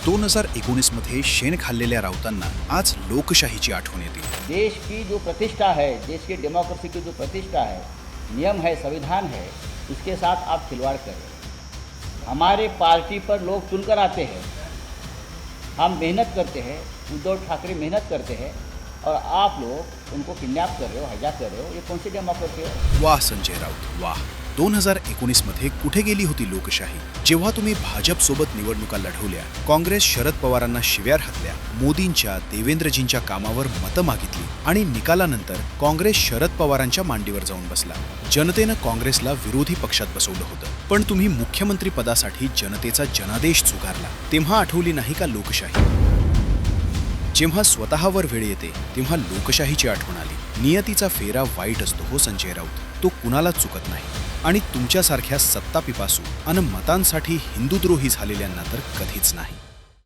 2019 मध्ये शेण खाल्लेल्या राऊतांना आज लोकशाहीची आठवण येते। देश की जो प्रतिष्ठा है, देश की डेमोक्रेसी की जो प्रतिष्ठा है, नियम है, संविधान है, उसके साथ आप खिलवाड़ कर रहे हैं। हमारे पार्टी पर लोग चुनकर आते हैं, हम मेहनत करते हैं, उद्धव ठाकरे मेहनत करते हैं और आप लोग उनको किडनैप कर रहे हो, हाईजैक कर रहे हो। ये कौन सी डेमोक्रेसी है? वाह संजय राऊत वाह। 2019 मध्ये कुठे गेली होती लोकशाही, जेव्हा तुम्ही भाजप सोबत निवडणुका लढवल्या, काँग्रेस शरद पवारांना शिव्या घातल्या, मोदींच्या देवेंद्रजींच्या कामावर मतं मागितली आणि निकालानंतर काँग्रेस शरद पवारांच्या मांडीवर जाऊन बसला। जनतेनं काँग्रेसला विरोधी पक्षात बसवलं होतं, पण तुम्ही मुख्यमंत्री पदासाठी जनतेचा जनादेश चुकारला, तेव्हा आठवली नाही का लोकशाही? जेव्हा स्वतःवर वेळ येते तेव्हा लोकशाहीची आठवण आली। नियतीचा फेरा वाईट असतो हो संजय राऊत, तो कुणालाच चुकत नाही आणि तुमच्यासारख्या सत्तापिपासू अन मतांसाठी हिंदुद्रोही झालेल्यांना तर कधीच नाही।